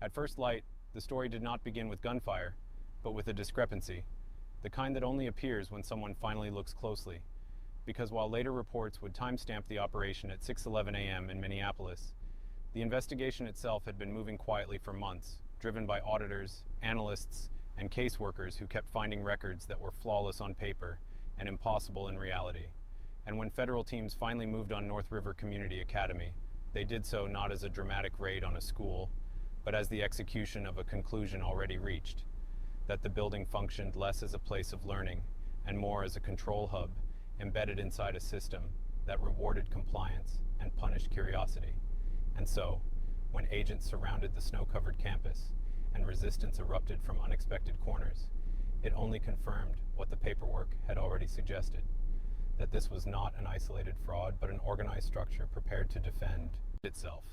At first light, the story did not begin with gunfire, but with a discrepancy, the kind that only appears when someone finally looks closely. Because while later reports would timestamp the operation at 6:11 a.m. in Minneapolis, the investigation itself had been moving quietly for months, driven by auditors, analysts, and caseworkers who kept finding records that were flawless on paper and impossible in reality. And when federal teams finally moved on North River Community Academy, they did so not as a dramatic raid on a school, but as the execution of a conclusion already reached, that the building functioned less as a place of learning and more as a control hub embedded inside a system that rewarded compliance and punished curiosity. And so, when agents surrounded the snow-covered campus and resistance erupted from unexpected corners, it only confirmed what the paperwork had already suggested, that this was not an isolated fraud, but an organized structure prepared to defend itself.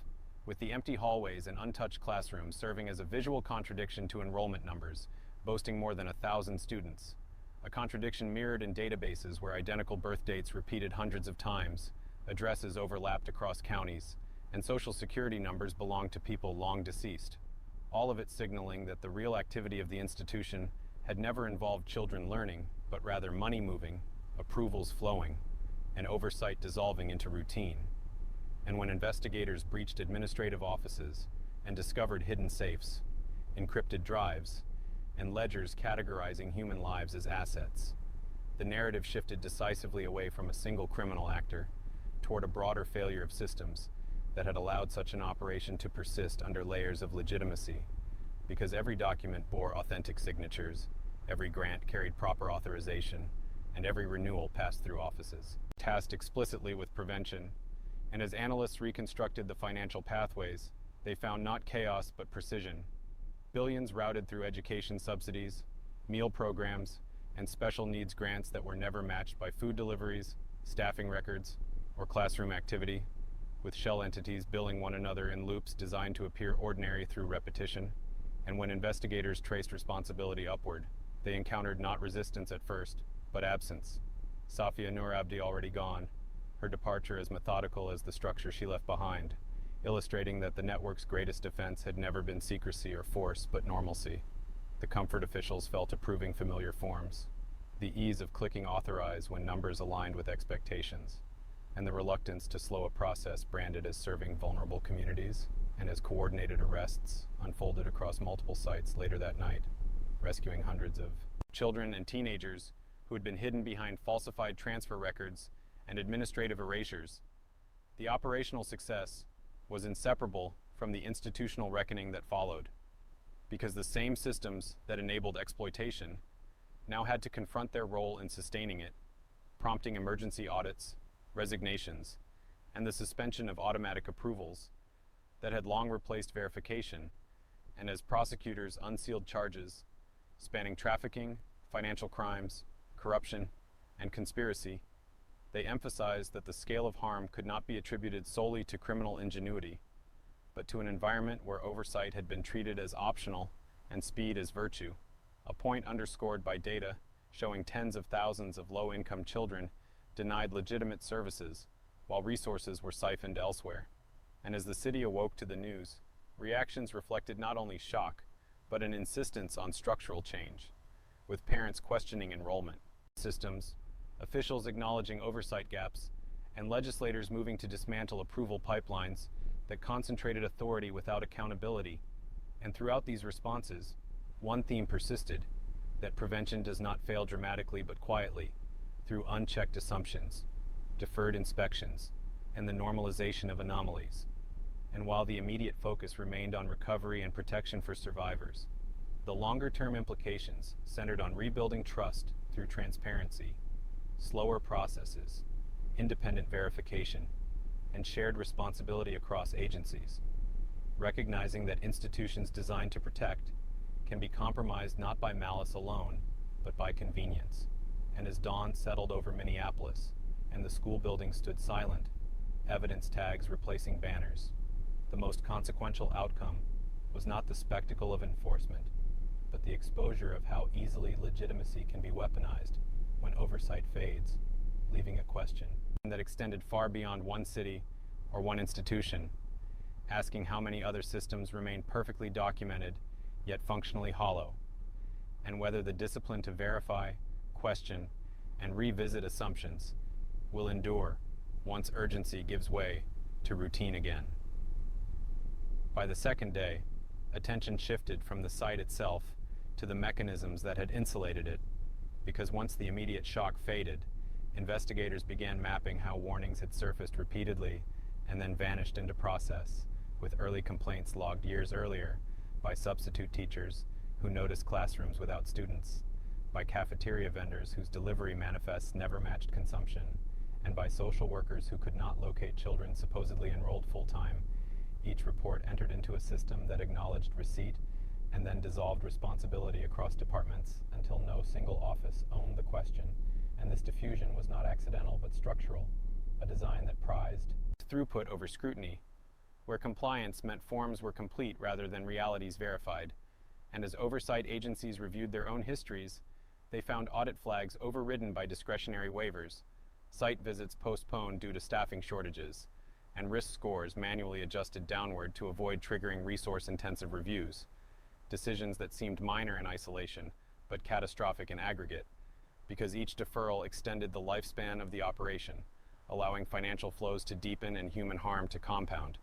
With the empty hallways and untouched classrooms serving as a visual contradiction to enrollment numbers, boasting more than 1,000 students, a contradiction mirrored in databases where identical birth dates repeated hundreds of times, addresses overlapped across counties, and social security numbers belonged to people long deceased, all of it signaling that the real activity of the institution had never involved children learning, but rather money moving, approvals flowing, and oversight dissolving into routine. And when investigators breached administrative offices and discovered hidden safes, encrypted drives, and ledgers categorizing human lives as assets, the narrative shifted decisively away from a single criminal actor toward a broader failure of systems that had allowed such an operation to persist under layers of legitimacy, because every document bore authentic signatures, every grant carried proper authorization, and every renewal passed through offices tasked explicitly with prevention. And as analysts reconstructed the financial pathways, they found not chaos but precision. Billions routed through education subsidies, meal programs, and special needs grants that were never matched by food deliveries, staffing records, or classroom activity, with shell entities billing one another in loops designed to appear ordinary through repetition. And when investigators traced responsibility upward, they encountered not resistance at first, but absence. Safia Noorabdi already gone, her departure as methodical as the structure she left behind, illustrating that the network's greatest defense had never been secrecy or force, but normalcy. The comfort officials felt approving familiar forms, the ease of clicking authorize when numbers aligned with expectations, and the reluctance to slow a process branded as serving vulnerable communities, and as coordinated arrests unfolded across multiple sites later that night, rescuing hundreds of children and teenagers who had been hidden behind falsified transfer records and administrative erasures. The operational success was inseparable from the institutional reckoning that followed, because the same systems that enabled exploitation now had to confront their role in sustaining it, prompting emergency audits, resignations, and the suspension of automatic approvals that had long replaced verification, and as prosecutors unsealed charges spanning trafficking, financial crimes, corruption, and conspiracy, they emphasized that the scale of harm could not be attributed solely to criminal ingenuity, but to an environment where oversight had been treated as optional and speed as virtue, a point underscored by data showing tens of thousands of low-income children denied legitimate services while resources were siphoned elsewhere. And as the city awoke to the news, reactions reflected not only shock, but an insistence on structural change, with parents questioning enrollment systems, officials acknowledging oversight gaps, and legislators moving to dismantle approval pipelines that concentrated authority without accountability. And throughout these responses, one theme persisted, that prevention does not fail dramatically but quietly, through unchecked assumptions, deferred inspections, and the normalization of anomalies. And while the immediate focus remained on recovery and protection for survivors, the longer-term implications centered on rebuilding trust through transparency, slower processes, independent verification, and shared responsibility across agencies, recognizing that institutions designed to protect can be compromised not by malice alone, but by convenience. And as dawn settled over Minneapolis, and the school building stood silent, evidence tags replacing banners, the most consequential outcome was not the spectacle of enforcement, but the exposure of how easily legitimacy can be weaponized when oversight fades, leaving a question that extended far beyond one city or one institution, asking how many other systems remain perfectly documented, yet functionally hollow, and whether the discipline to verify, question, and revisit assumptions will endure once urgency gives way to routine again. By the second day, attention shifted from the site itself to the mechanisms that had insulated it, because once the immediate shock faded, investigators began mapping how warnings had surfaced repeatedly and then vanished into process, with early complaints logged years earlier by substitute teachers who noticed classrooms without students, by cafeteria vendors whose delivery manifests never matched consumption, and by social workers who could not locate children supposedly enrolled full-time. Each report entered into a system that acknowledged receipt and then dissolved responsibility across departments until no single office owned the question. And this diffusion was not accidental but structural, a design that prized throughput over scrutiny, where compliance meant forms were complete rather than realities verified. And as oversight agencies reviewed their own histories, they found audit flags overridden by discretionary waivers, site visits postponed due to staffing shortages, and risk scores manually adjusted downward to avoid triggering resource-intensive reviews, decisions that seemed minor in isolation, but catastrophic in aggregate, because each deferral extended the lifespan of the operation, allowing financial flows to deepen and human harm to compound.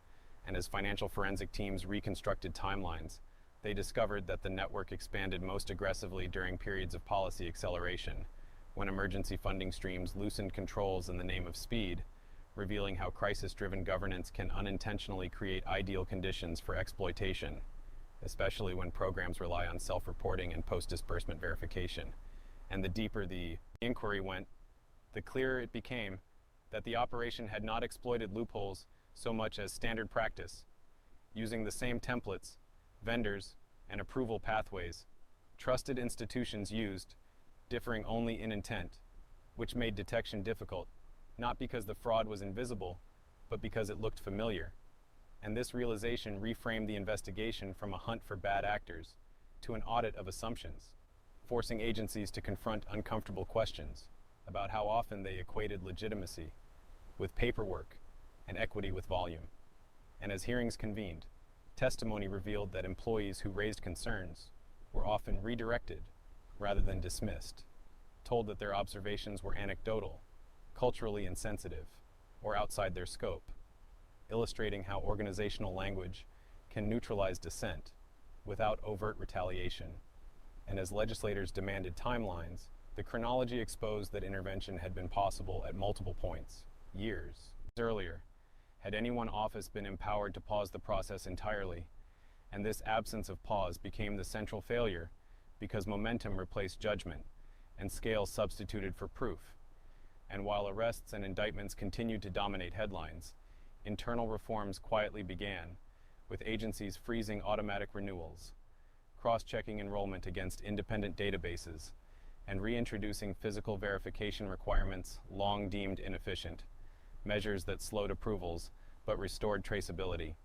And as financial forensic teams reconstructed timelines, they discovered that the network expanded most aggressively during periods of policy acceleration, when emergency funding streams loosened controls in the name of speed, revealing how crisis-driven governance can unintentionally create ideal conditions for exploitation, especially when programs rely on self-reporting and post-disbursement verification. And the deeper the inquiry went, the clearer it became that the operation had not exploited loopholes so much as standard practice, using the same templates, vendors, and approval pathways trusted institutions used, differing only in intent, which made detection difficult, not because the fraud was invisible, but because it looked familiar. And this realization reframed the investigation from a hunt for bad actors to an audit of assumptions, forcing agencies to confront uncomfortable questions about how often they equated legitimacy with paperwork and equity with volume. And as hearings convened, testimony revealed that employees who raised concerns were often redirected rather than dismissed, told that their observations were anecdotal, culturally insensitive, or outside their scope, illustrating how organizational language can neutralize dissent without overt retaliation. And as legislators demanded timelines, the chronology exposed that intervention had been possible at multiple points, years earlier, had any one office been empowered to pause the process entirely. And this absence of pause became the central failure because momentum replaced judgment and scale substituted for proof. And while arrests and indictments continued to dominate headlines, internal reforms quietly began, with agencies freezing automatic renewals, cross-checking enrollment against independent databases, and reintroducing physical verification requirements long deemed inefficient, measures that slowed approvals but restored traceability.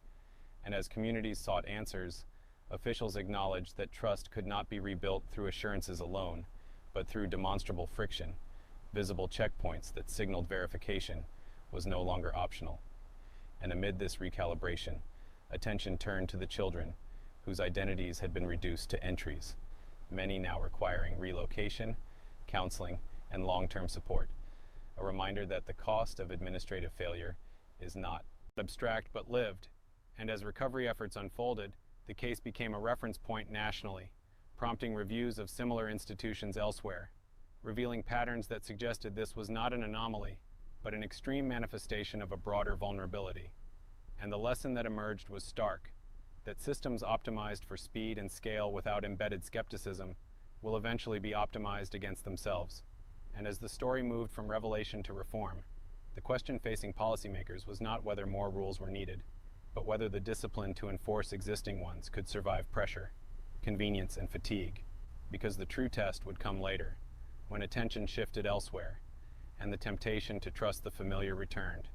And as communities sought answers, officials acknowledged that trust could not be rebuilt through assurances alone, but through demonstrable friction, visible checkpoints that signaled verification was no longer optional. And amid this recalibration, attention turned to the children whose identities had been reduced to entries, many now requiring relocation, counseling, and long-term support. A reminder that the cost of administrative failure is not abstract but lived. And as recovery efforts unfolded, the case became a reference point nationally, prompting reviews of similar institutions elsewhere, revealing patterns that suggested this was not an anomaly, but an extreme manifestation of a broader vulnerability. And the lesson that emerged was stark, that systems optimized for speed and scale without embedded skepticism will eventually be optimized against themselves. And as the story moved from revelation to reform, the question facing policymakers was not whether more rules were needed, but whether the discipline to enforce existing ones could survive pressure, convenience, and fatigue, because the true test would come later, when attention shifted elsewhere, and the temptation to trust the familiar returned,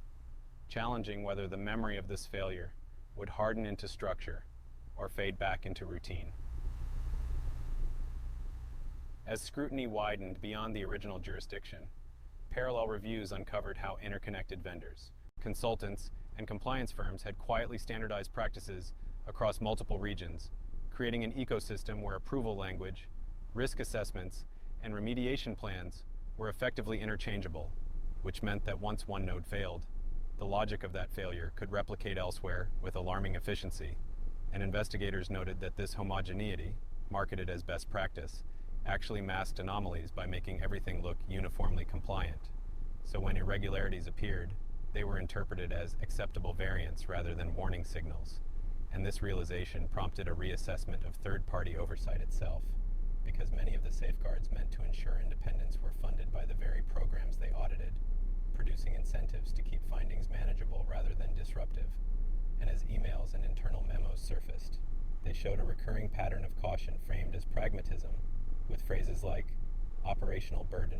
challenging whether the memory of this failure would harden into structure or fade back into routine. As scrutiny widened beyond the original jurisdiction, parallel reviews uncovered how interconnected vendors, consultants, and compliance firms had quietly standardized practices across multiple regions, creating an ecosystem where approval language, risk assessments, and remediation plans were effectively interchangeable, which meant that once one node failed, the logic of that failure could replicate elsewhere with alarming efficiency. And investigators noted that this homogeneity, marketed as best practice, actually masked anomalies by making everything look uniformly compliant. So when irregularities appeared, they were interpreted as acceptable variants rather than warning signals. And this realization prompted a reassessment of third-party oversight itself, because many of the safeguards meant to ensure independence were funded by the very programs they audited, producing incentives to keep findings manageable rather than disruptive. And as emails and internal memos surfaced, they showed a recurring pattern of caution framed as pragmatism, with phrases like operational burden,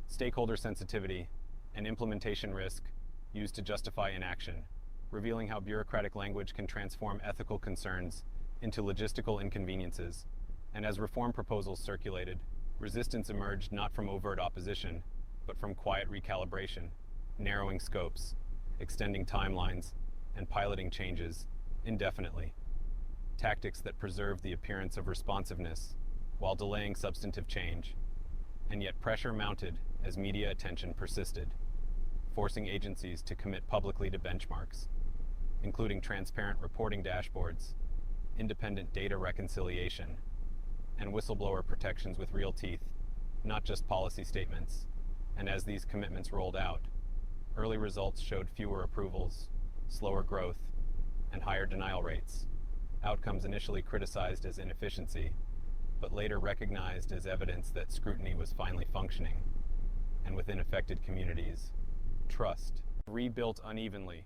stakeholder sensitivity, and implementation risk used to justify inaction, revealing how bureaucratic language can transform ethical concerns into logistical inconveniences. And as reform proposals circulated, resistance emerged not from overt opposition, but from quiet recalibration, narrowing scopes, extending timelines, and piloting changes indefinitely. Tactics that preserved the appearance of responsiveness while delaying substantive change. And yet pressure mounted as media attention persisted, forcing agencies to commit publicly to benchmarks, including transparent reporting dashboards, independent data reconciliation, and whistleblower protections with real teeth, not just policy statements. And as these commitments rolled out, early results showed fewer approvals, slower growth, and higher denial rates, outcomes initially criticized as inefficiency, but later recognized as evidence that scrutiny was finally functioning. And within affected communities, trust rebuilt unevenly,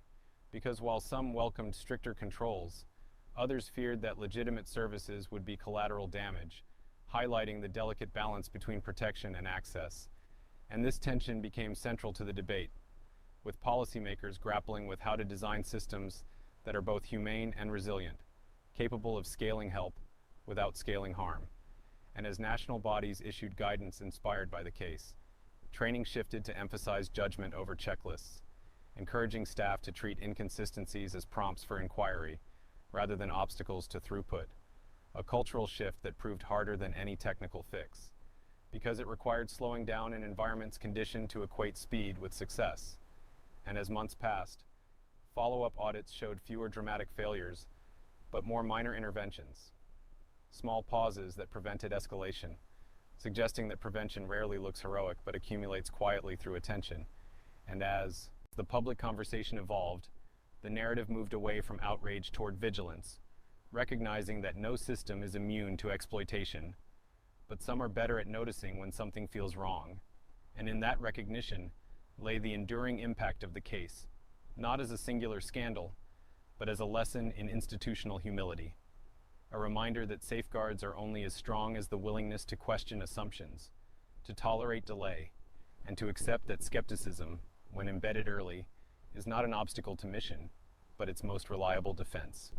because while some welcomed stricter controls, others feared that legitimate services would be collateral damage, highlighting the delicate balance between protection and access. And this tension became central to the debate, with policymakers grappling with how to design systems that are both humane and resilient, capable of scaling help without scaling harm. And as national bodies issued guidance inspired by the case, training shifted to emphasize judgment over checklists, encouraging staff to treat inconsistencies as prompts for inquiry rather than obstacles to throughput, a cultural shift that proved harder than any technical fix, because it required slowing down in environments conditioned to equate speed with success. And as months passed, follow-up audits showed fewer dramatic failures, but more minor interventions, small pauses that prevented escalation, suggesting that prevention rarely looks heroic but accumulates quietly through attention. And as the public conversation evolved, the narrative moved away from outrage toward vigilance, recognizing that no system is immune to exploitation, but some are better at noticing when something feels wrong. And in that recognition lay the enduring impact of the case, not as a singular scandal, but as a lesson in institutional humility, a reminder that safeguards are only as strong as the willingness to question assumptions, to tolerate delay, and to accept that skepticism, when embedded early, is not an obstacle to mission, but its most reliable defense.